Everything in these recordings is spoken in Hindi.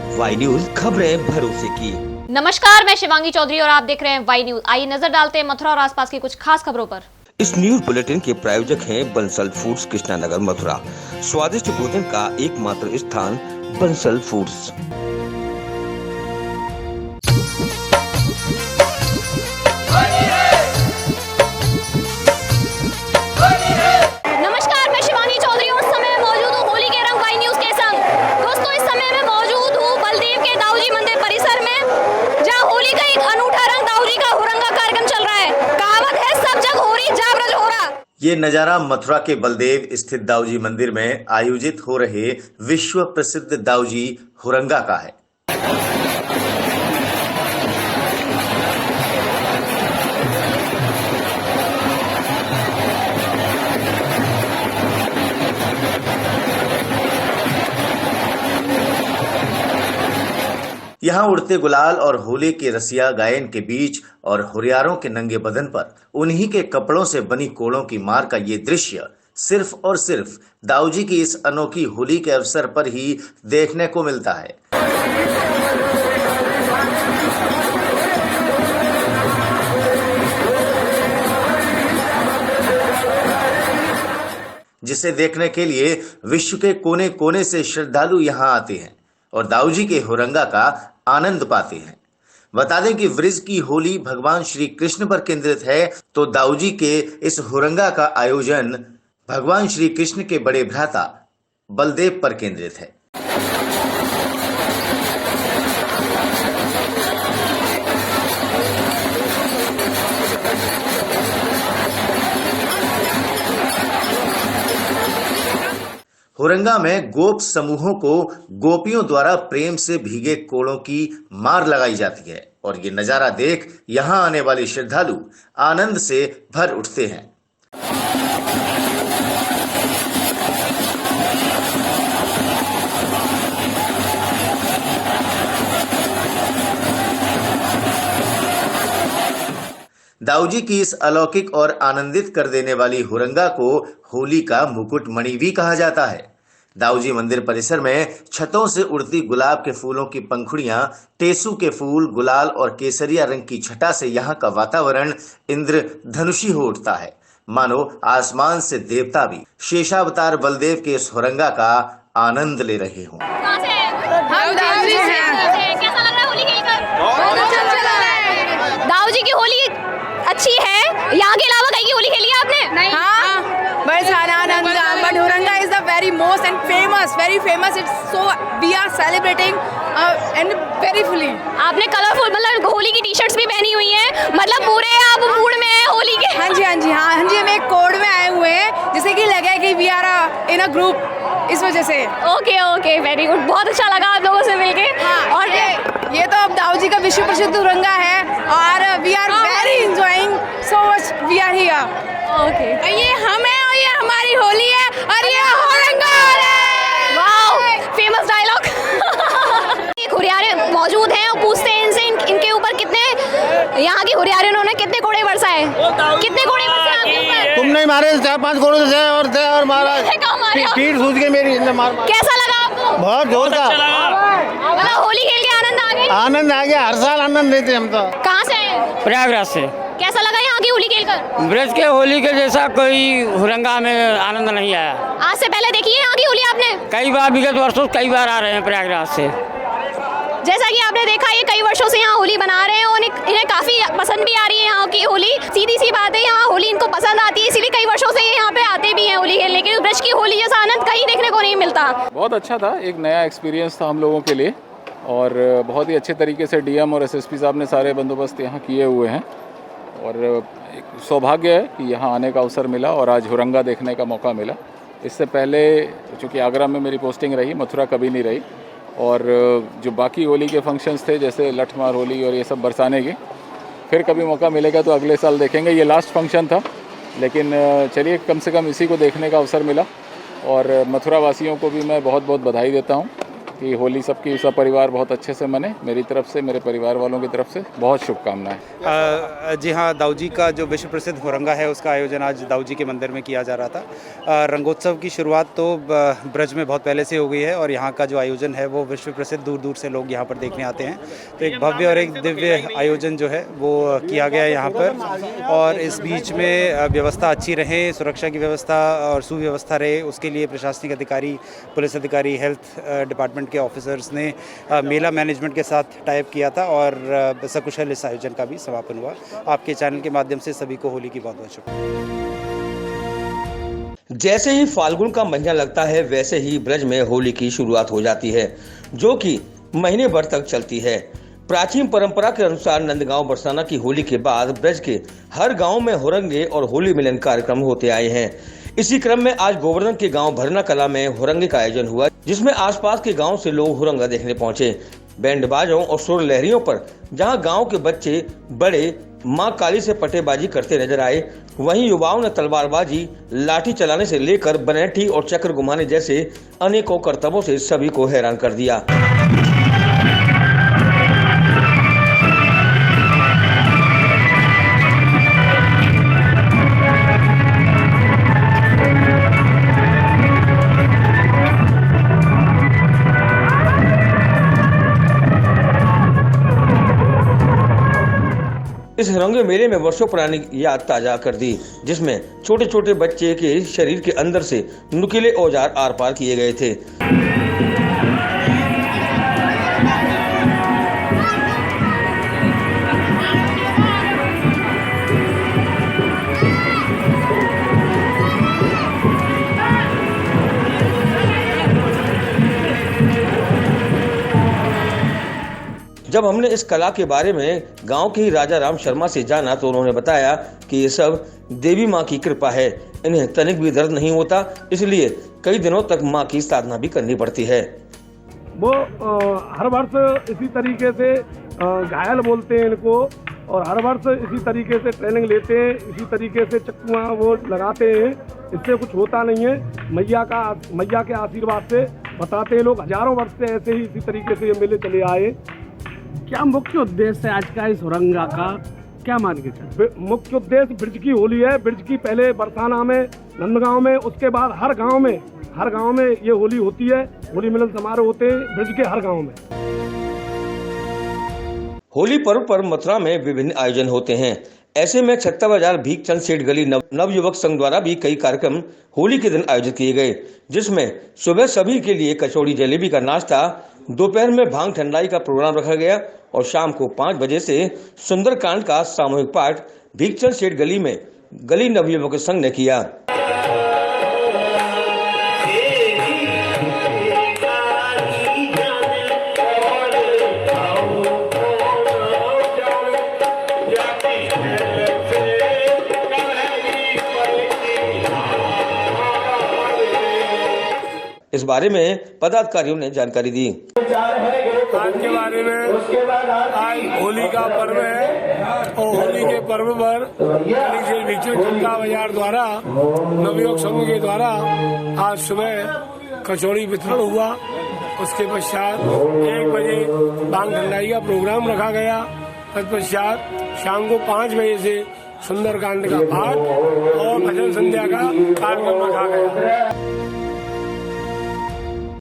वाई न्यूज, खबरें भरोसे की। नमस्कार, मैं शिवांगी चौधरी और आप देख रहे हैं वाई न्यूज। आइए नजर डालते हैं मथुरा और आसपास की कुछ खास खबरों पर। इस न्यूज बुलेटिन के प्रायोजक हैं बंसल फूड्स, कृष्णानगर, मथुरा। स्वादिष्ट भोजन का एकमात्र स्थान बंसल फूड्स। नमस्कार, मैं शिवांगी चौधरी और समय में मौजूद हूँ होली के रंग वाई न्यूज के संग। दोस्तों, इस समय में मौजूद हूँ बलदेव के दाऊजी मंदिर परिसर में, जहाँ होली का एक अनूठा रंग दाऊजी का हुरंगा कार्यक्रम चल रहा है। कहावत है, सब जग हो रही जाबरज हो रहा। ये नजारा मथुरा के बलदेव स्थित दाऊजी मंदिर में आयोजित हो रहे विश्व प्रसिद्ध दाऊजी हुरंगा का है। यहाँ उड़ते गुलाल और होली के रसिया गायन के बीच और हुरियारों के नंगे बदन पर उन्हीं के कपड़ों से बनी कोड़ों की मार का ये दृश्य सिर्फ और सिर्फ दाऊजी की इस अनोखी होली के अवसर पर ही देखने को मिलता है। जिसे देखने के लिए विश्व के कोने कोने से श्रद्धालु यहाँ आते हैं और दाऊजी के हुरंगा का आनंद पाते हैं। बता दें कि वृज की होली भगवान श्री कृष्ण पर केंद्रित है, तो दाऊजी के इस हुरंगा का आयोजन भगवान श्री कृष्ण के बड़े भ्राता बलदेव पर केंद्रित है। हुरंगा में गोप समूहों को गोपियों द्वारा प्रेम से भीगे कोड़ों की मार लगाई जाती है और ये नजारा देख यहाँ आने वाले श्रद्धालु आनंद से भर उठते हैं। दाऊजी की इस अलौकिक और आनंदित कर देने वाली हुरंगा को होली का मुकुट मणि भी कहा जाता है। दाऊजी मंदिर परिसर में छतों से उड़ती गुलाब के फूलों की पंखुड़ियां, टेसू के फूल, गुलाल और केसरिया रंग की छटा से यहाँ का वातावरण इंद्रधनुषी हो उठता है, मानो आसमान से देवता भी शेषावतार बलदेव के इस हुरंगा का आनंद ले रहे हों। दाऊजी की होली अच्छी है। यहाँ के अलावा कहीं की होली खेली है आपने? नहीं। हाँ, बस आनंद। But Huranga is the very most and very famous. It's so we are celebrating and very fully. आपने कलरफुल मतलब होली की टी-शर्ट्स भी पहनी हुई हैं, मतलब पूरे आप मूड में हैं होली के। हाँ जी, हम एक कोड में आए हुए हैं, जिससे कि लगे कि we are in a group, इस वजह से। Okay, very good. बहुत अच्छा लगा आप लोगों से मिलके। हाँ, और ये तो अब दाऊजी का विश्व प्रसिद्ध हुरंगा है और we are very enjoying so much. We are here. Okay, ये हम हैं और ये हमारी होली है और ये हुरंगा है। Wow, famous dialogue. हुरियारे मौजूद हैं और पूछते हैं इनसे इनके ऊपर कितने, यहाँ की हुरियारे उन्होंने कितने कोड़े बरसाए, कितने कोड़े बरसाए आपके ऊपर? तुम नहीं मारे 4-5 कोड़े से और मारा, पीठ सूज गई मेरी, मार। कैसा लगा आपको? बहुत जोरदार। मतलब होली खेल के आनंद आ गया? आनंद आ गया, हर साल आनंद लेते हम तो। कहाँ से आए? प्रयागराज से। कैसा लगा यहाँ की होली खेलकर? ब्रज के होली के जैसा कोई हुरंगा में आनंद नहीं आया। आज से पहले देखी है यहाँ की होली आपने? कई बार, विगत वर्षों कई बार आ रहे हैं प्रयागराज से। जैसा कि आपने देखा, ये कई वर्षों से यहाँ होली बना रहे हैं और इन्हें काफी पसंद भी आ रही है यहाँ की होली। सीधी सी बात है, यहाँ होली इनको पसंद आती है, इसीलिए कई वर्षों से ये यहाँ पे आते भी हैं होली खेलने। लेकिन ब्रज की होली जैसा आनंद कहीं देखने को नहीं मिलता। बहुत अच्छा था, एक नया एक्सपीरियंस था हम लोगों के लिए और बहुत ही अच्छे तरीके से डीएम और एसएसपी साहब ने सारे बंदोबस्त यहाँ किए हुए हैं और एक सौभाग्य है कि यहाँ आने का अवसर मिला और आज हुरंगा देखने का मौका मिला। इससे पहले चूँकि आगरा में मेरी पोस्टिंग रही, मथुरा कभी नहीं रही और जो बाकी होली के फंक्शंस थे जैसे लठमार होली और ये सब बरसाने के, फिर कभी मौका मिलेगा तो अगले साल देखेंगे। ये लास्ट फंक्शन था, लेकिन चलिए कम से कम इसी को देखने का अवसर मिला और मथुरा वासियों को भी मैं बहुत बहुत बधाई देता हूँ कि होली सबकी सब परिवार बहुत अच्छे से मने। मेरी तरफ से, मेरे परिवार वालों की तरफ से बहुत शुभकामनाएं। जी हाँ, दाऊजी का जो विश्व प्रसिद्ध हुरंगा है उसका आयोजन आज दाऊजी के मंदिर में किया जा रहा था। रंगोत्सव की शुरुआत तो ब्रज में बहुत पहले से हो गई है और यहाँ का जो आयोजन है वो विश्व प्रसिद्ध, दूर दूर से लोग यहाँ पर देखने आते हैं। तो एक भव्य और एक दिव्य आयोजन जो है वो किया गया है यहाँ पर। और इस बीच में व्यवस्था अच्छी रहे, सुरक्षा की व्यवस्था और सुव्यवस्था रहे, उसके लिए प्रशासनिक अधिकारी, पुलिस अधिकारी, हेल्थ डिपार्टमेंट के ऑफिसर्स ने मेला मैनेजमेंट के साथ टाइप किया था और सकुशल इस आयोजन का भी समापन हुआ। आपके चैनल के माध्यम से सभी को होली की बहुत बहुत शुभकामनाएं। जैसे ही फाल्गुन का महीना लगता है वैसे ही ब्रज में होली की शुरुआत हो जाती है, जो कि महीने भर तक चलती है। प्राचीन परंपरा के अनुसार नंदगांव बरसाना की होली के बाद ब्रज के हर गांव में हुरंगे और होली मिलन कार्यक्रम होते आए हैं। इसी क्रम में आज गोवर्धन के गांव भरना कला में हुरंगे का आयोजन हुआ, जिसमें आसपास के गांव से लोग हुरंगा देखने पहुंचे। बैंड बाजों और सुर लहरियों पर जहां गांव के बच्चे बड़े मां काली से पटेबाजी करते नजर आए, वहीं युवाओं ने तलवारबाजी, लाठी चलाने से लेकर बनेठी और चक्र घुमाने जैसे अनेकों करतबों से सभी को हैरान कर दिया। इस हुरंगे मेले में वर्षों पुरानी याद ताजा कर दी, जिसमें छोटे छोटे बच्चे के शरीर के अंदर से नुकीले औजार आर पार किए गए थे। जब हमने इस कला के बारे में गांव के ही राजा राम शर्मा से जाना तो उन्होंने बताया कि ये सब देवी माँ की कृपा है, इन्हें तनिक भी दर्द नहीं होता, इसलिए कई दिनों तक माँ की साधना भी करनी पड़ती है। वो हर वर्ष इसी तरीके से घायल बोलते हैं इनको, और हर वर्ष इसी तरीके से ट्रेनिंग लेते हैं, इसी तरीके से चक्कुआ वो लगाते हैं। इससे कुछ होता नहीं है, मैया के आशीर्वाद से बताते हैं लोग। हजारों वर्ष से ऐसे ही इसी तरीके से ये मेले चले आए। क्या मुख्य उद्देश्य है आज का इस हुरंगा का, क्या मान के चल? मुख्य उद्देश्य ब्रिज की होली है। ब्रिज की पहले बरसाना में, नंदगांव में, उसके बाद हर गांव में ये होली होती है। होली मिलन समारोह होते हैं ब्रिज के हर गांव में। होली पर्व पर मथुरा में विभिन्न आयोजन होते हैं। ऐसे में छत्ता बाजार भीखचंद सेठ गली नवयुवक संघ द्वारा भी कई कार्यक्रम होली के दिन आयोजित किए गए, जिसमें सुबह सभी के लिए कचौड़ी जलेबी का नाश्ता, दोपहर में भांग ठंडाई का प्रोग्राम रखा गया और शाम को 5 बजे से सुंदरकांड का सामूहिक पाठ भीखचंद सेठ गली में गली नवयुवक संघ ने किया। इस बारे में पदाधिकारियों ने जानकारी दी। आज के बारे में, आज होली का पर्व है और होली के पर्व पर छत्ता बाजार द्वारा नवयुवक संघ के द्वारा आज सुबह कचौड़ी वितरण हुआ। उसके पश्चात 1 बजे भांग ठंडाई का प्रोग्राम रखा गया। तत्पश्चात शाम को 5 बजे से सुंदरकांड का पाठ और भजन संध्या का कार्यक्रम रखा गया।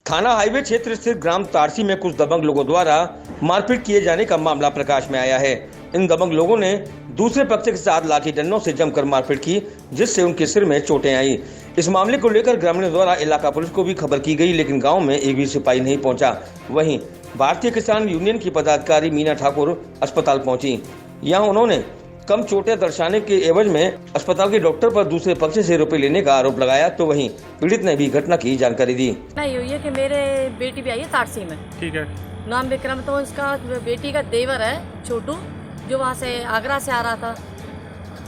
थाना हाईवे क्षेत्र स्थित ग्राम तारसी में कुछ दबंग लोगों द्वारा मारपीट किए जाने का मामला प्रकाश में आया है। इन दबंग लोगों ने दूसरे पक्ष के साथ लाठी डंडों से जमकर मारपीट की, जिससे उनके सिर में चोटें आई। इस मामले को लेकर ग्रामीणों द्वारा इलाका पुलिस को भी खबर की गई, लेकिन गांव में एक भी सिपाही नहीं पहुंचा। वहीं भारतीय किसान यूनियन की पदाधिकारी मीना ठाकुर अस्पताल पहुंची। यहाँ उन्होंने कम चोटें दर्शाने के एवज में अस्पताल के डॉक्टर पर दूसरे पक्ष से रुपए लेने का आरोप लगाया, तो वहीं पीड़ित ने भी घटना की जानकारी दी। नहीं हुई है कि मेरे बेटी भी आई है तारसी में, ठीक है, नाम विक्रम, तो इसका बेटी का देवर है छोटू, जो वहाँ से आगरा से आ रहा था,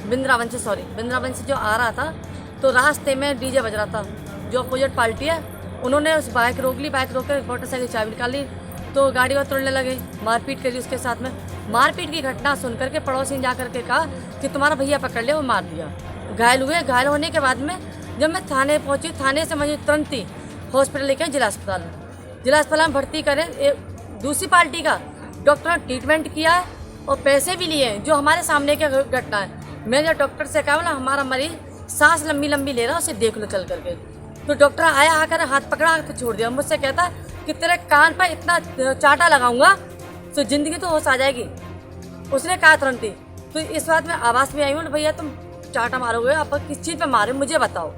बिंद्रावन से जो आ रहा था, तो रास्ते में डीजे बज रहा था। जो अपोजिट पार्टी है उन्होंने उस बाइक रोक ली, बाइक रोक कर मोटरसाइकिल चाबी निकाल ली, तो गाड़ी को तोड़ने लगे, मारपीट करी उसके साथ में। मारपीट की घटना सुनकर के पड़ोसी ने जाकर के कहा कि तुम्हारा भैया पकड़ ले, वो मार दिया। घायल हुए। घायल होने के बाद में जब मैं थाने पहुंची, थाने से मुझे तुरंत ही हॉस्पिटल लेकर जिला अस्पताल जिला अस्पताल में भर्ती करें। दूसरी पार्टी का डॉक्टर ने ट्रीटमेंट किया है और पैसे भी लिए हैं, जो हमारे सामने की घटना है। मैंने जब डॉक्टर से कहा ना हमारा मरीज सांस लंबी लंबी ले रहा है, उसे देख लो चल करके। तो डॉक्टर आया, आकर हाथ पकड़ा तो छोड़ दिया। मुझसे कहता है कि तेरे कान पर इतना चाटा लगाऊंगा तो जिंदगी तो होश आ जाएगी। उसने कहा तुरंत ही। तो इस बात में आवाज़ में आई हूँ, भैया तुम चाटा मारोगे, आप किस चीज़ पे मारे मुझे बताओ।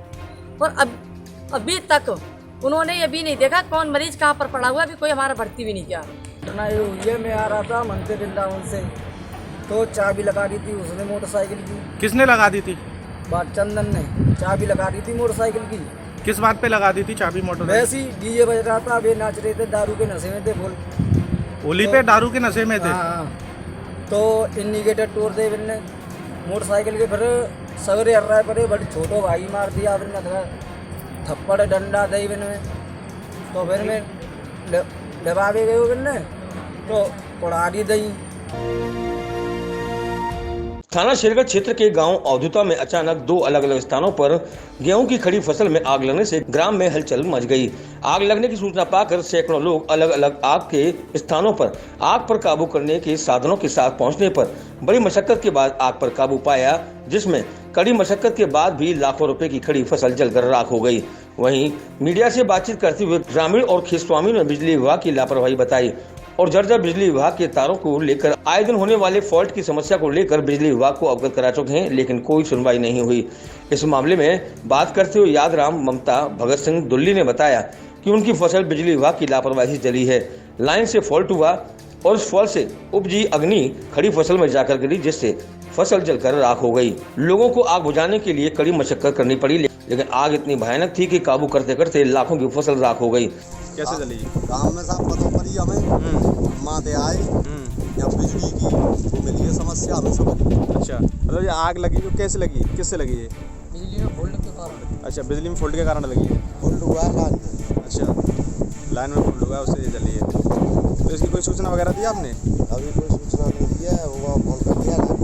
और अभी तक उन्होंने ये भी नहीं देखा कौन मरीज कहाँ पर पड़ा हुआ, अभी कोई हमारा भर्ती भी नहीं किया। ये मैं आ रहा था मंदिर वृंदावन से, तो चाबी लगा दी थी उसने मोटरसाइकिल की। किसने लगा दी थी? बात चंदन ने चाबी लगा दी थी मोटरसाइकिल की। किस बात पे लगा दी थी चाबी मोटर? वैसे ही डीजे बज रहा था, वे नाच रहे थे, दारू के नशे में थे। बोल होली पे दारू के नशे में थे? हाँ। तो इंडिकेटर तोड़ दे बिन्ने मोटरसाइकिल के, फिर सगरे हर रहा पड़े, बड़ी छोटो भाई मार दिया बिन्ने, थप्पड़ डंडा दे बिन्ने। तो फिर मैं दबावे गए बिन्ने तो उड़ारी दई। थाना शेरगढ़ क्षेत्र के गांव अवधुता में अचानक 2 अलग अलग स्थानों पर गेहूं की खड़ी फसल में आग लगने से ग्राम में हलचल मच गई। आग लगने की सूचना पाकर सैकड़ों लोग अलग अलग आग के स्थानों पर आग पर काबू करने के साधनों के साथ पहुंचने पर बड़ी मशक्कत के बाद आग पर काबू पाया, जिसमें कड़ी मशक्कत के बाद भी लाखों रुपए की खड़ी फसल जलकर राख हो गई। वहीं मीडिया से बातचीत करते हुए ग्रामीण और खेतस्वामी ने बिजली विभाग की लापरवाही बताई और जर्जर बिजली विभाग के तारों को लेकर आए दिन होने वाले फॉल्ट की समस्या को लेकर बिजली विभाग को अवगत करा चुके हैं, लेकिन कोई सुनवाई नहीं हुई। इस मामले में बात करते हुए यादराम ममता भगत सिंह दुल्ली ने बताया कि उनकी फसल बिजली विभाग की लापरवाही से जली है। लाइन से फॉल्ट हुआ और उस फॉल्ट से उपजी अग्नि खड़ी फसल में जाकर गिरी, जिससे फसल जलकर राख हो गई। लोगों को आग बुझाने के लिए कड़ी मशक्कत करनी पड़ी, लेकिन आग इतनी भयानक थी कि काबू करते करते लाखों की फसल राख हो गई। कैसे जली? गाँव में साहब पता पड़ी हमें, माते आए या बिजली की मिली है समस्या हमें सब। अच्छा, मतलब ये आग लगी तो कैसे लगी, किससे लगी है? बिजली में फॉल्ट के कारण। अच्छा, बिजली में फॉल्ट के कारण लगी है। फॉल्ट हुआ है लाइन में। अच्छा, लाइन में फॉल्ट हुआ उससे ये जली है। तो इसकी कोई सूचना वगैरह दी आपने? अभी कोई सूचना नहीं दी है, वो फोन कर दिया लाइन।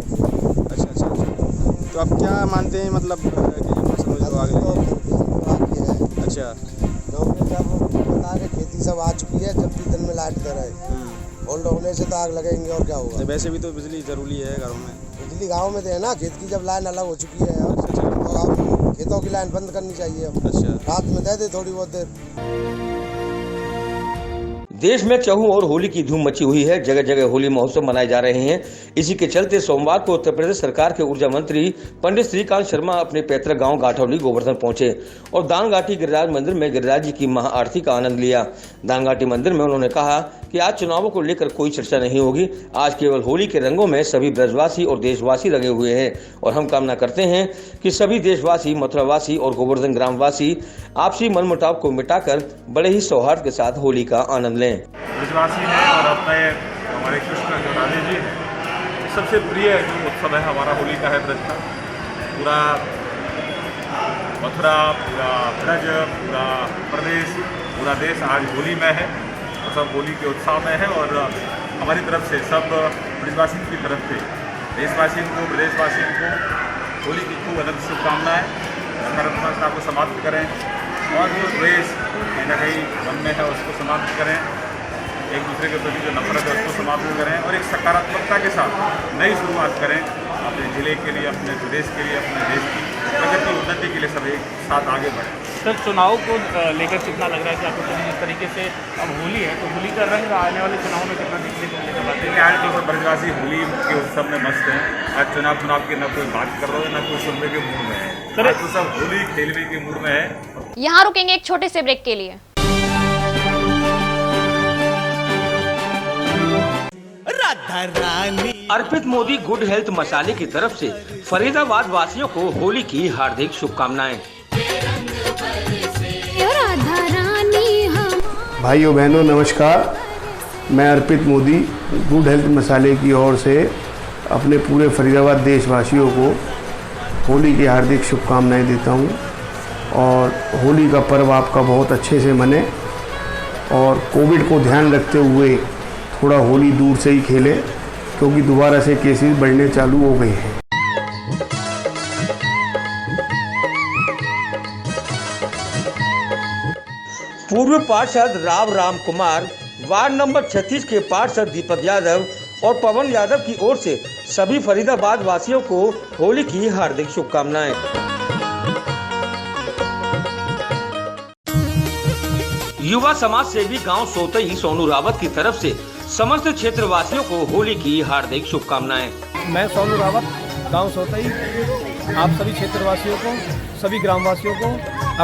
अच्छा, तो आप क्या मानते हैं मतलब कि फसल में जो आग लगी है? अच्छा, क्योंकि जब बता के खेती सब आ चुकी है, जब भी दिन में लाइट दे रहे और होने से तो आग लगेंगे और क्या होगा। वैसे भी तो बिजली जरूरी है घरों में। बिजली गांव में तो है ना, खेत की जब लाइन अलग हो चुकी है और आप खेतों की लाइन बंद करनी चाहिए। अच्छा, रात में दे दे थोड़ी बहुत देर। देश में चहु और होली की धूम मची हुई है। जगह जगह होली महोत्सव मनाए जा रहे हैं। इसी के चलते सोमवार को उत्तर प्रदेश सरकार के ऊर्जा मंत्री पंडित श्रीकांत शर्मा अपने पैतृक गांव गाठौली गोवर्धन पहुंचे और दानघाटी गिरिराज मंदिर में गिरिराज जी की महाआरती का आनंद लिया। दानघाटी मंदिर में उन्होंने कहा कि आज चुनावों को लेकर कोई चर्चा नहीं होगी। आज केवल होली के रंगों में सभी ब्रजवासी और देशवासी लगे हुए हैं और हम कामना करते हैं कि सभी देशवासी, मथुरावासी और गोवर्धन ग्रामवासी आपसी मनमुटाव को मिटाकर बड़े ही सौहार्द के साथ होली का आनंद लें। ब्रजवासी हैं और अपने हमारे कृष्ण जो राधे जी सबसे प्रिय जो उत्सव है हमारा होली का है। ब्रज का पूरा मथुरा, पूरा ब्रज, पूरा प्रदेश, पूरा देश आज होली में है और सब होली के उत्साह में है। और हमारी तरफ से सब ब्रजवासियों की तरफ से देशवासियों को, प्रदेशवासियों को होली की खूब अनंत शुभकामनाएँ। नकारात्मकता को समाप्त करें और जो द्वेष कहीं ना कहीं मन में है उसको समाप्त करें, एक दूसरे के प्रति जो नफरत है उसको समाप्त करें और एक सकारात्मकता के साथ नई शुरुआत करें अपने ज़िले के लिए, अपने प्रदेश के लिए, अपने देश की प्रगति उन्नति के लिए सब एक साथ आगे बढ़ें। सर, चुनाव को लेकर कितना लग रहा है कि आपको जिस तरीके से अब होली है तो होली का रंग आने वाले चुनाव में कितना देखने को मिलेगा? देखिए, आज तो सब ब्रजवासी होली के उत्सव में मस्त हैं। आज चुनाव की न कोई बात कर रहा है, न कोई सुनने के मूड में है। आज तो सब होली खेलने के मूड में है। यहाँ रुकेंगे एक छोटे से ब्रेक के लिए। अर्पित मोदी गुड हेल्थ मसाले की तरफ से फरीदाबाद वासियों को होली की हार्दिक शुभकामनाएं। भाइयों बहनों नमस्कार, मैं अर्पित मोदी गुड हेल्थ मसाले की ओर से अपने पूरे फरीदाबाद देशवासियों को होली की हार्दिक शुभकामनाएं देता हूं और होली का पर्व आपका बहुत अच्छे से मने और कोविड को ध्यान रखते हुए थोड़ा होली दूर से ही खेलें, क्योंकि दोबारा से केसेस बढ़ने चालू हो गए हैं। पूर्व पार्षद राम कुमार, वार्ड नंबर 36 के पार्षद दीपक यादव और पवन यादव की ओर से सभी फरीदाबाद वासियों को होली की हार्दिक शुभकामनाएं। युवा समाज सेवी गांव सोतई सोनू रावत की तरफ से समस्त क्षेत्र वासियों को होली की हार्दिक शुभकामनाएं। मैं सोनू रावत, गांव सोतई, आप सभी क्षेत्रवासियों को, सभी ग्रामवासियों को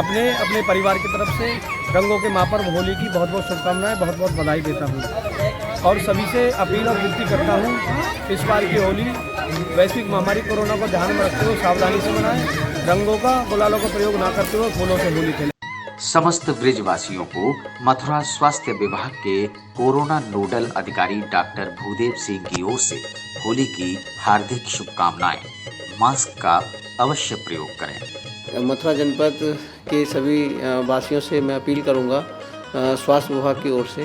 अपने अपने परिवार की तरफ से रंगों के महापर्व होली की बहुत बहुत शुभकामनाएं, बहुत बहुत बधाई देता हूं और सभी से अपील और विनती करता हूं, इस बार की होली वैश्विक महामारी कोरोना को ध्यान में रखते हुए सावधानी से मनाएं, रंगों का, गुलालों का प्रयोग ना करते हुए फूलों से होली खेलें। समस्त ब्रिजवासियों को मथुरा स्वास्थ्य विभाग के कोरोना नोडल अधिकारी डॉक्टर भूदेव सिंह की ओर से होली की हार्दिक शुभकामनाएं। मास्क का अवश्य प्रयोग करें। मथुरा जनपद के सभी वासियों से मैं अपील करूंगा स्वास्थ्य विभाग की ओर से,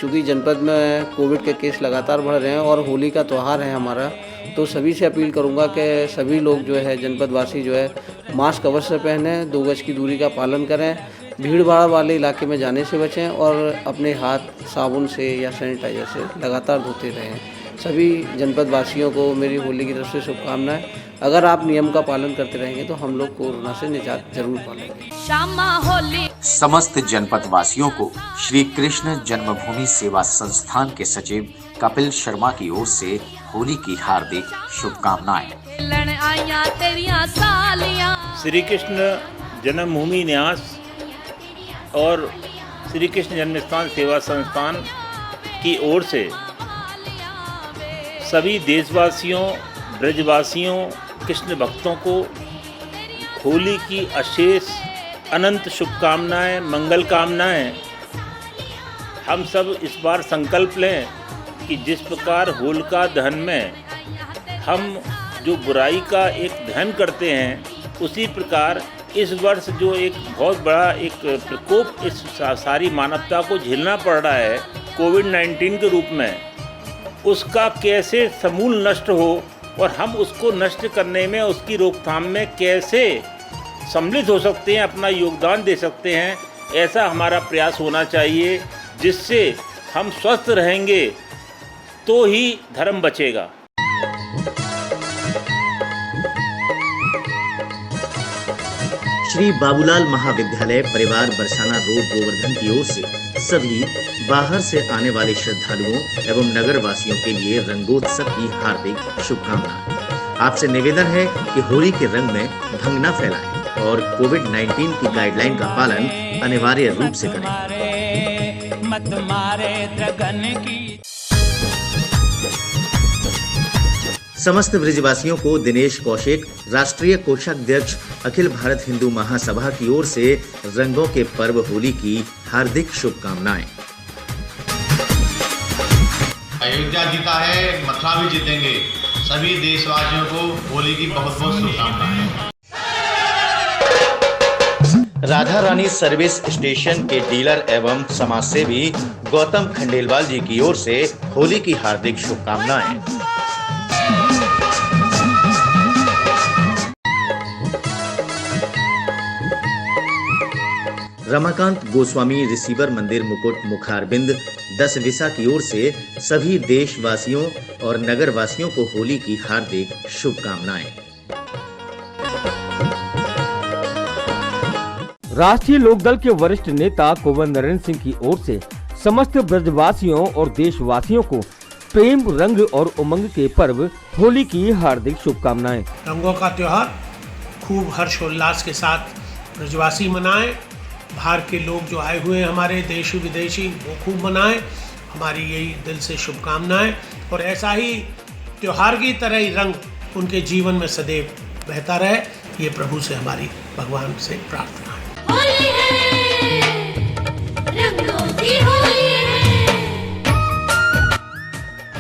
चूँकि जनपद में कोविड के केस लगातार बढ़ रहे हैं और होली का त्यौहार है हमारा, तो सभी से अपील करूंगा कि सभी लोग जो है जनपद वासी जो है मास्क अवश्य पहनें, 2 गज की दूरी का पालन करें, भीड़ भाड़ वाले इलाके में जाने से बचें और अपने हाथ साबुन से या सैनिटाइजर से लगातार धोते रहें। सभी जनपद वासियों को मेरी होली की तरफ से शुभकामनाएं। अगर आप नियम का पालन करते रहेंगे तो हम लोग कोरोना से निजात जरूर पालेंगे। समस्त जनपद वासियों को श्री कृष्ण जन्मभूमि सेवा संस्थान के सचिव कपिल शर्मा की ओर से होली की हार्दिक शुभकामनाएं। श्री कृष्ण जन्मभूमि न्यास और श्री कृष्ण जन्मस्थान सेवा संस्थान की ओर से सभी देशवासियों, ब्रजवासियों, कृष्ण भक्तों को होली की अशेष अनंत शुभकामनाएं, मंगल कामनाएं। हम सब इस बार संकल्प लें कि जिस प्रकार होलिका दहन में हम जो बुराई का एक दहन करते हैं, उसी प्रकार इस वर्ष जो एक बहुत बड़ा एक प्रकोप इस सारी मानवता को झेलना पड़ रहा है कोविड-19 के रूप में, उसका कैसे समूल नष्ट हो और हम उसको नष्ट करने में, उसकी रोकथाम में कैसे सम्मिलित हो सकते हैं, अपना योगदान दे सकते हैं, ऐसा हमारा प्रयास होना चाहिए, जिससे हम स्वस्थ रहेंगे तो ही धर्म बचेगा। श्री बाबूलाल महाविद्यालय परिवार बरसाना रोड गोवर्धन की ओर से सभी बाहर से आने वाले श्रद्धालुओं एवं नगर वासियों के लिए रंगोत्सव की हार्दिक शुभकामनाएं। आपसे निवेदन है कि होली के रंग में भंग न फैलाएं और कोविड-19 की गाइडलाइन का पालन अनिवार्य रूप से करें। समस्त ब्रिजवासियों को दिनेश कौशिक, राष्ट्रीय कोषाध्यक्ष अखिल भारत हिंदू महासभा की ओर से रंगों के पर्व होली की हार्दिक शुभकामनाएं। अयोध्या जीता है, मथुरा भी जीतेंगे। सभी देशवासियों को होली की बहुत बहुत शुभकामनाएं। राधा रानी सर्विस स्टेशन के डीलर एवं समाजसेवी गौतम खंडेलवाल जी की ओर से होली की हार्दिक शुभकामनाएं। रमाकांत गोस्वामी रिसीवर मंदिर मुकुट मुखारबिंद 10 विसा की ओर से सभी देशवासियों और नगर वासियों को होली की हार्दिक शुभकामनाएं। राष्ट्रीय लोकदल के वरिष्ठ नेता कुंवर नरेंद्र सिंह की ओर से समस्त ब्रजवासियों और देशवासियों को प्रेम, रंग और उमंग के पर्व होली की हार्दिक शुभकामनाएं। रंगों का त्योहार खूब हर्षोल्लास के साथ ब्रजवासी मनाएं। बाहर के लोग जो आए हुए हैं हमारे देशी विदेशी, वो खूब मनाएं। हमारी यही दिल से शुभकामनाएं और ऐसा ही त्योहार की तरह ही रंग उनके जीवन में सदैव बहता रहे, ये प्रभु से हमारी भगवान से प्रार्थना है। होली है, रंगों की होली है।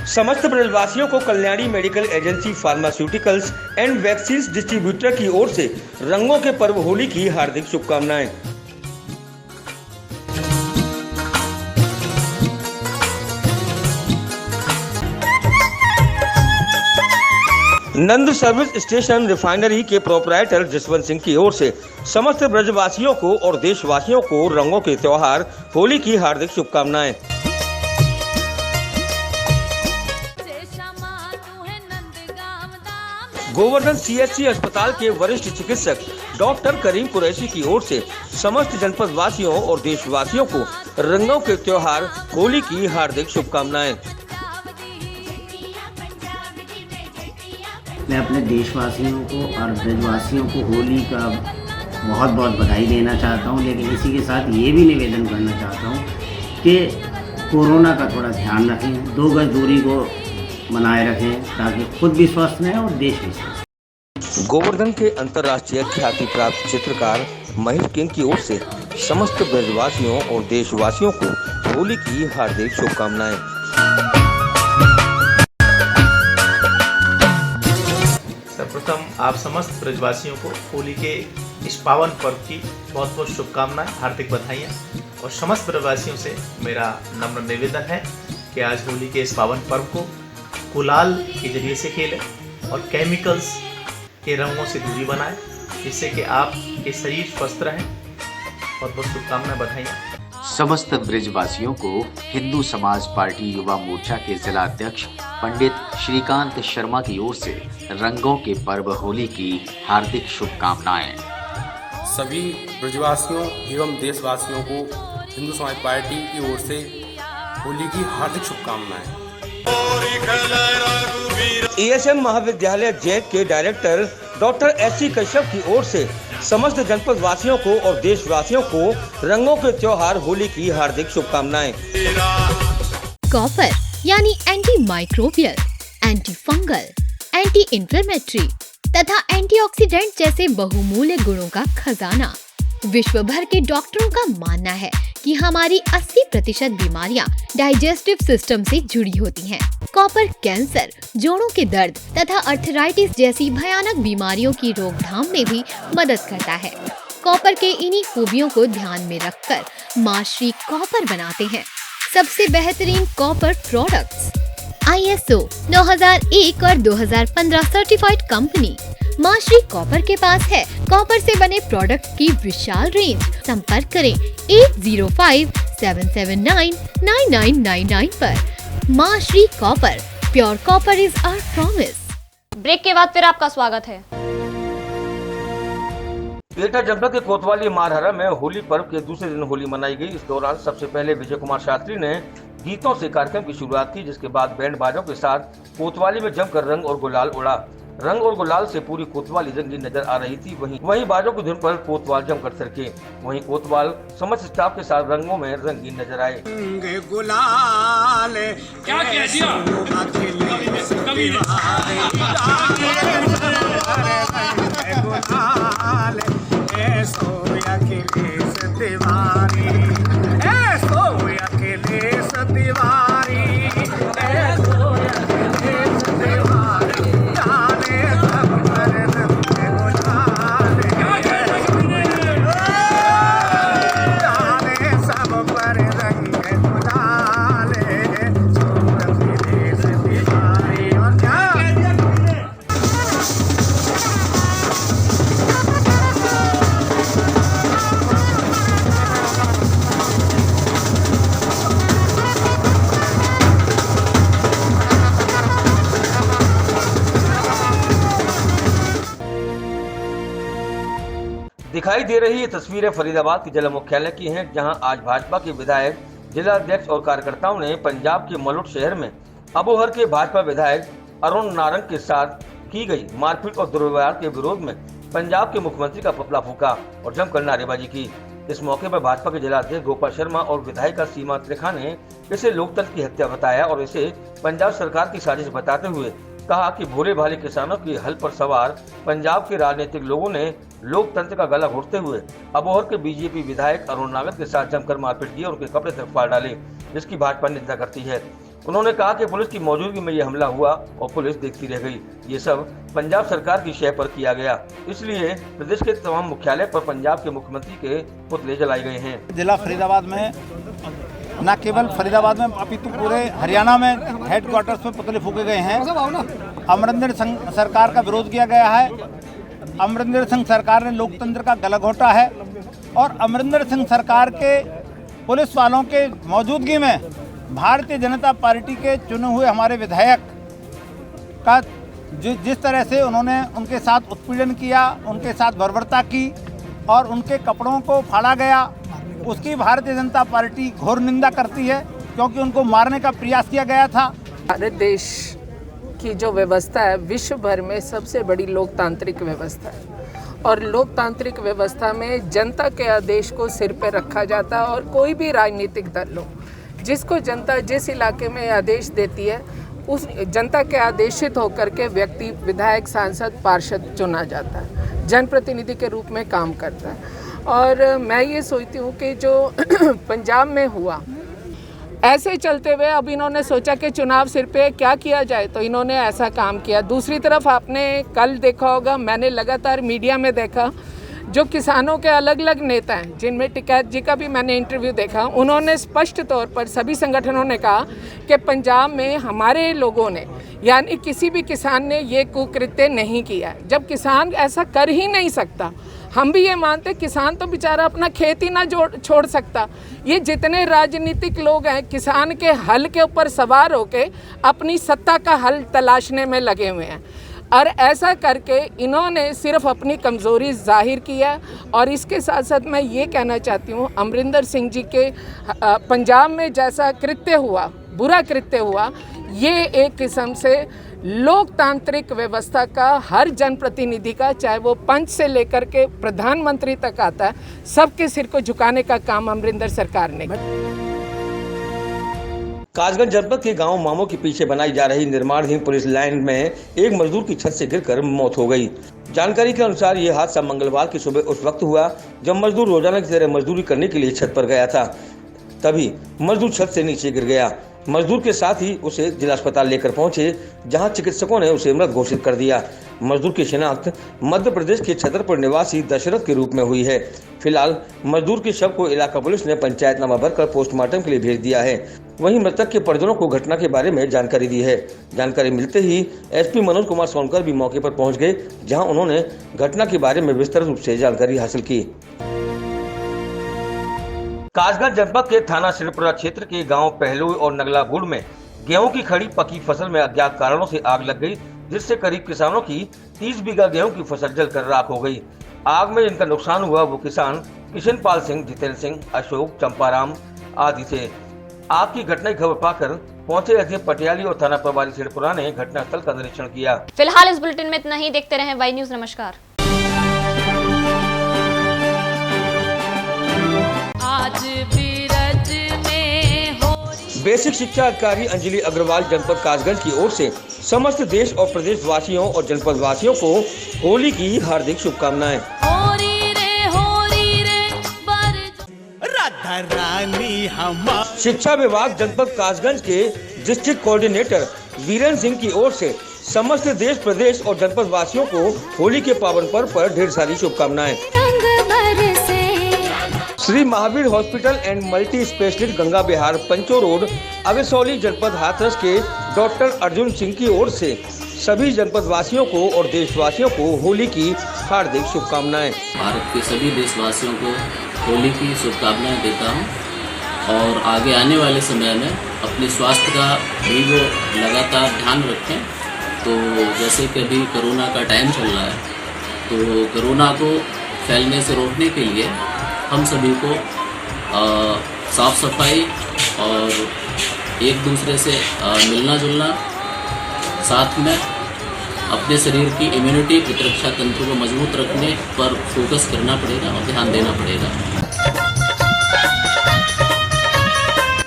समस्त ब्रजवासियों को Kalyani medical agency pharmaceuticals and vaccine distributor की ओर से रंगों के पर्व होली की हार्दिक शुभकामनाएं। नंद सर्विस स्टेशन रिफाइनरी के प्रोपराइटर जसवंत सिंह की ओर से समस्त ब्रजवासियों को और देशवासियों को रंगों के त्योहार होली की हार्दिक शुभकामनाएं। गोवर्धन CHC अस्पताल के वरिष्ठ चिकित्सक डॉक्टर करीम कुरैशी की ओर से समस्त जनपद वासियों और देशवासियों को रंगों के त्योहार होली की हार्दिक शुभकामनाएं। मैं अपने देशवासियों को और ब्रजवासियों को होली का बहुत बहुत बधाई देना चाहता हूं, लेकिन इसी के साथ ये भी निवेदन करना चाहता हूं कि कोरोना का थोड़ा ध्यान रखें, 2 गज दूरी को बनाए रखें ताकि खुद भी स्वस्थ रहें और देश भी स्वस्थ। गोवर्धन के अंतर्राष्ट्रीय ख्याति प्राप्त चित्रकार महेश किंग की ओर से समस्त ब्रजवासियों और देशवासियों को होली की हार्दिक शुभकामनाएं। सर्वप्रथम आप समस्त ब्रजवासियों को होली के इस पावन पर्व की बहुत बहुत शुभकामनाएं, हार्दिक बधाइयाँ। और समस्त ब्रजवासियों से मेरा नम्र निवेदन है कि आज होली के इस पावन पर्व को गुलाल के जरिए से खेलें और केमिकल्स के रंगों से दूरी बनाएं, जिससे कि आपके शरीर स्वस्थ रहें। बहुत बहुत शुभकामनाएं, बधाइयाँ। समस्त ब्रजवासियों को हिंदू समाज पार्टी युवा मोर्चा के जिला अध्यक्ष पंडित श्रीकांत शर्मा की ओर से रंगों के पर्व होली की हार्दिक शुभकामनाएं। सभी ब्रजवासियों एवं देशवासियों को हिंदू समाज पार्टी की ओर से होली की हार्दिक शुभकामनाएं। ESM महाविद्यालय जैक के डायरेक्टर डॉक्टर SC कश्यप की ओर से समस्त जनपद वासियों को और देशवासियों को रंगों के त्योहार होली की हार्दिक शुभकामनाएं। कॉपर यानी anti microbial, anti fungal, anti inflammatory तथा एंटीऑक्सीडेंट जैसे बहुमूल्य गुणों का खजाना। विश्व भर के डॉक्टरों का मानना है कि हमारी 80% बीमारियां डाइजेस्टिव सिस्टम से जुड़ी होती हैं। कॉपर कैंसर, जोड़ों के दर्द तथा अर्थराइटिस जैसी भयानक बीमारियों की रोकथाम में भी मदद करता है। कॉपर के इन्हीं खूबियों को ध्यान में रखकर माँ श्री कॉपर बनाते हैं सबसे बेहतरीन कॉपर प्रोडक्ट्स। ISO 9001 और 2015 सर्टिफाइड कंपनी माँ श्री कॉपर के पास है कॉपर से बने प्रोडक्ट की विशाल रेंज। संपर्क करें 8057799999 पर। Maa Shri copper, pure copper is our promise. Break के बाद फिर आपका स्वागत है। एटा जनपद के कोतवाली मारहरा में होली पर्व के दूसरे दिन होली मनाई गई। इस दौरान सबसे पहले विजय कुमार शास्त्री ने गीतों से कार्यक्रम की शुरुआत की, जिसके बाद बैंड बाजों के साथ कोतवाली में जमकर रंग और गुलाल उड़ा। रंग और गुलाल से पूरी कोतवाली रंगीन नजर आ रही थी। वहीं बाजों की धुन पर कोतवाल जमकर सरके। वहीं कोतवाल समस्त स्टाफ के साथ रंगों में रंगीन नजर आए। गुलाल क्या कह दिया दिखाई दे रही ये तस्वीरें फरीदाबाद के जिला मुख्यालय की हैं, जहां आज भाजपा के विधायक, जिला अध्यक्ष और कार्यकर्ताओं ने पंजाब के मलोट शहर में अबोहर के भाजपा विधायक अरुण नारंग के साथ की गई मारपीट और दुर्व्यवहार के विरोध में पंजाब के मुख्यमंत्री का पुतला फूका और जमकर नारेबाजी की। इस मौके पर भाजपा के जिला अध्यक्ष गोपाल शर्मा और विधायिका सीमा त्रिखा ने इसे लोकतंत्र की हत्या बताया और इसे पंजाब सरकार की साजिश बताते हुए कहा कि भोले भाले किसानों की हल पर सवार पंजाब के राजनीतिक लोगों ने लोकतंत्र का गला घोटते हुए अबोहर के बीजेपी विधायक अरुण नागर के साथ जमकर मारपीट की और उनके कपड़े तक फाड़ डाले, जिसकी भाजपा निंदा करती है। उन्होंने कहा कि पुलिस की मौजूदगी में ये हमला हुआ और पुलिस देखती रह गई। ये सब पंजाब सरकार की शय पर किया गया, इसलिए प्रदेश के तमाम मुख्यालय पर पंजाब के मुख्यमंत्री के पुतले जलाए गए हैं। जिला फरीदाबाद में न केवल फरीदाबाद में अपितु पूरे हरियाणा में हेडक्वार्टर्स में पुतले फूके गए हैं। अमरिंदर सिंह सरकार का विरोध किया गया है। अमरिंदर सिंह सरकार ने लोकतंत्र का गला घोटा है और अमरिंदर सिंह सरकार के पुलिस वालों के मौजूदगी में भारतीय जनता पार्टी के चुने हुए हमारे विधायक का जिस तरह से उन्होंने उनके साथ उत्पीड़न किया, उनके साथ बर्बरता की और उनके कपड़ों को फाड़ा गया, उसकी भारतीय जनता पार्टी घोर निंदा करती है, क्योंकि उनको मारने का प्रयास किया गया था। भारत देश की जो व्यवस्था है विश्व भर में सबसे बड़ी लोकतांत्रिक व्यवस्था है और लोकतांत्रिक व्यवस्था में जनता के आदेश को सिर पे रखा जाता है और कोई भी राजनीतिक दल हो, जिसको जनता जिस इलाके में आदेश देती है उस जनता के आदेशित होकर के व्यक्ति विधायक, सांसद, पार्षद चुना जाता है, जनप्रतिनिधि के रूप में काम करता है। और मैं ये सोचती हूँ कि जो पंजाब में हुआ, ऐसे चलते हुए अब इन्होंने सोचा कि चुनाव सिर पे क्या किया जाए, तो इन्होंने ऐसा काम किया। दूसरी तरफ आपने कल देखा होगा, मैंने लगातार मीडिया में देखा, जो किसानों के अलग अलग नेता हैं, जिनमें टिकैत जी का भी मैंने इंटरव्यू देखा, उन्होंने स्पष्ट तौर पर सभी संगठनों ने कहा कि पंजाब में हमारे लोगों ने, यानी किसी भी किसान ने ये कुकृत्य नहीं किया। जब किसान ऐसा कर ही नहीं सकता, हम भी ये मानते किसान तो बेचारा अपना खेत ही ना छोड़ सकता। ये जितने राजनीतिक लोग हैं किसान के हल के ऊपर सवार होके अपनी सत्ता का हल तलाशने में लगे हुए हैं और ऐसा करके इन्होंने सिर्फ अपनी कमज़ोरी जाहिर किया। और इसके साथ साथ मैं ये कहना चाहती हूँ, अमरिंदर सिंह जी के पंजाब में जैसा कृत्य हुआ, बुरा कृत्य हुआ, ये एक किस्म से लोकतांत्रिक व्यवस्था का हर जनप्रतिनिधि का, चाहे वो पंच से लेकर के प्रधानमंत्री तक आता है, सबके सिर को झुकाने का काम अमरिंदर सरकार ने। कासगंज जनपद के गांव मामो के पीछे बनाई जा रही निर्माणधीन पुलिस लाइन में एक मजदूर की छत से गिरकर मौत हो गई। जानकारी के अनुसार ये हादसा मंगलवार की सुबह उस वक्त हुआ जब मजदूर रोजाना की तरह मजदूरी करने के लिए छत पर गया था। तभी मजदूर छत से नीचे गिर गया। मजदूर के साथ ही उसे जिला अस्पताल लेकर पहुंचे, जहां चिकित्सकों ने उसे मृत घोषित कर दिया। मजदूर की शिनाख्त मध्य प्रदेश के छतरपुर निवासी दशरथ के रूप में हुई है। फिलहाल मजदूर के शव को इलाका पुलिस ने पंचायतनामा भरकर पोस्टमार्टम के लिए भेज दिया है। वहीं मृतक के परिजनों को घटना के बारे में जानकारी दी है। जानकारी मिलते ही एसपी मनोज कुमार सोनकर भी मौके पर पहुंच गए, जहां उन्होंने घटना के बारे में विस्तृत रूप से जानकारी हासिल की। कासगंज जनपद के थाना श्रीपुरा क्षेत्र के गांव पहलू और नगलागुड़ में गेहूं की खड़ी पकी फसल में अज्ञात कारणों से आग लग गई, जिससे करीब किसानों की 30 बीघा गेहूं की फसल जलकर राख हो गई। आग में जिनका नुकसान हुआ वो किसान किशन पाल सिंह, जितेंद्र सिंह, अशोक, चंपाराम आदि थे। आग की घटना की खबर पाकर पहुंचे अध्यक्ष पटियाली और थाना प्रभारी श्रीपुरा ने घटनास्थल का निरीक्षण किया। फिलहाल इस बुलेटिन में इतना ही। देखते रहें वाई न्यूज। नमस्कार। आज बीरज में हो बेसिक शिक्षा अधिकारी अंजलि अग्रवाल जनपद कासगंज की ओर से समस्त देश और प्रदेश वासियों और जनपद वासियों को होली की हार्दिक शुभकामनाएं। राधा रानी हम। शिक्षा विभाग जनपद कासगंज के डिस्ट्रिक्ट कोऑर्डिनेटर वीरेंद्र सिंह की ओर से समस्त देश, प्रदेश और जनपद वासियों को होली के पावन पर्व पर ढेर सारी शुभकामनाएं। Shri Mahavir hospital and multi specialist Ganga Bihar, पंचो रोड, अगसौली, जनपद हाथरस के डॉक्टर अर्जुन सिंह की ओर से सभी जनपद वासियों को और देशवासियों को होली की हार्दिक शुभकामनाएं। भारत के सभी देशवासियों को होली की शुभकामनाएं देता हूं और आगे आने वाले समय में अपने स्वास्थ्य का भी वो लगातार ध्यान रखें। तो जैसे कि अभी कोरोना का टाइम चल रहा है, तो कोरोना को फैलने से रोकने के लिए हम सभी को साफ सफाई और एक दूसरे से मिलना जुलना, साथ में अपने शरीर की इम्यूनिटी, प्रतिरक्षा तंत्र को मजबूत रखने पर फोकस करना पड़ेगा और ध्यान देना पड़ेगा।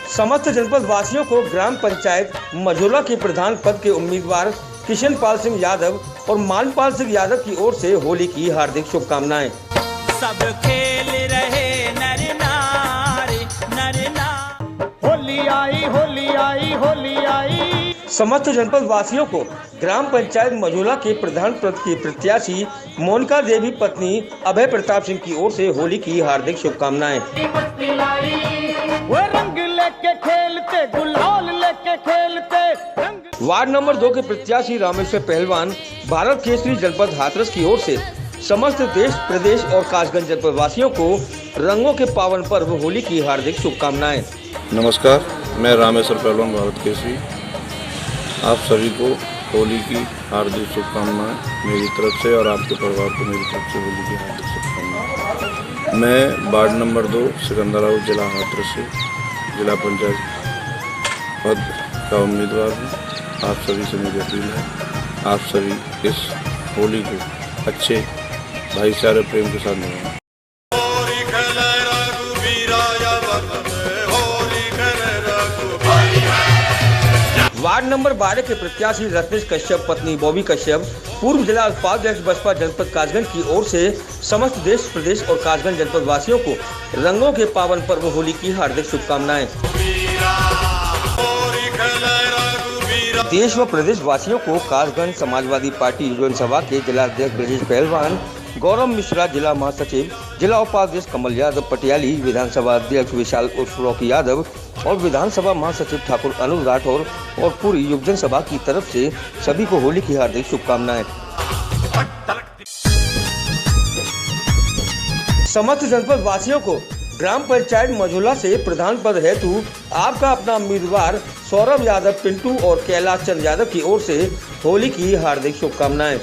समस्त जनपद वासियों को ग्राम पंचायत मझोला के प्रधान पद के उम्मीदवार किशन पाल सिंह यादव और मानपाल सिंह यादव की ओर से होली की हार्दिक शुभकामनाएं। सब खेल रहे नर नारी, नर नारी। होली आई, होली आई, होली आई। समस्त जनपद वासियों को ग्राम पंचायत मझोला के प्रधान पद की प्रत्याशी मोनिका देवी पत्नी अभय प्रताप सिंह की ओर से होली की हार्दिक शुभकामनाएं। वो रंग लेके खेलते, गुलाल लेके खेलते। वार्ड नंबर 2 के प्रत्याशी रामेश्वर पहलवान भारत केसरी जनपद हाथरस की ओर से समस्त देश प्रदेश और कासगंज जनपद वासियों को रंगों के पावन पर्व होली की हार्दिक शुभकामनाएं। नमस्कार, मैं रामेश्वर पहलवान भारत केसरी आप सभी को होली की हार्दिक शुभकामनाएं मेरी तरफ से और आपके परिवार को मेरी तरफ से होली की हार्दिक शुभकामनाएं। मैं वार्ड नंबर 2 सिकंदराबाद जिला हाथरस से जिला पंचायत पद का उम्मीदवार हूँ। आप सभी से मेरी अपील है, आप सभी इस होली को अच्छे भाईचारे प्रेम के साथ मनाएं। वार्ड नंबर 12 के प्रत्याशी रत्नेश कश्यप पत्नी बॉबी कश्यप पूर्व जिला उपाध्यक्ष बसपा जनपद कासगंज की ओर से समस्त देश प्रदेश और कासगंज जनपद वासियों को रंगों के पावन पर्व होली की हार्दिक शुभकामनाएं। देश व प्रदेश वासियों को कासगंज समाजवादी पार्टी युवजन सभा के जिला अध्यक्ष ब्रजेश पहलवान, गौरव मिश्रा जिला महासचिव, जिला उपाध्यक्ष कमल यादव पटियाली, विधानसभा अध्यक्ष विशाल उर्फ रॉकी यादव और विधानसभा महासचिव ठाकुर अनुज राठौर और पूरी युवजन सभा की तरफ से सभी को होली की हार्दिक शुभकामनाएं। समस्त जनपद वासियों को ग्राम पंचायत मझोला से प्रधान पद हेतु आपका अपना उम्मीदवार सौरभ यादव पिंटू और कैलाश चंद्र यादव की ओर से होली की हार्दिक शुभकामनाएं।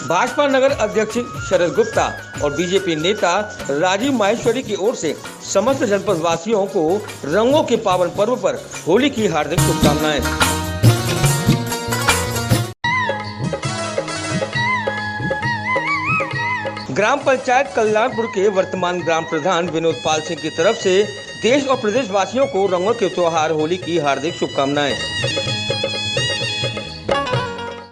भाजपा नगर अध्यक्ष शरद गुप्ता और बीजेपी नेता राजीव माहेश्वरी की ओर से समस्त जनपद वासियों को रंगों के पावन पर्व पर होली की हार्दिक शुभकामनाएं। ग्राम पंचायत कल्याणपुर के वर्तमान ग्राम प्रधान विनोद पाल सिंह की तरफ से देश और प्रदेश वासियों को रंगों के त्योहार होली की हार्दिक शुभकामनाएं।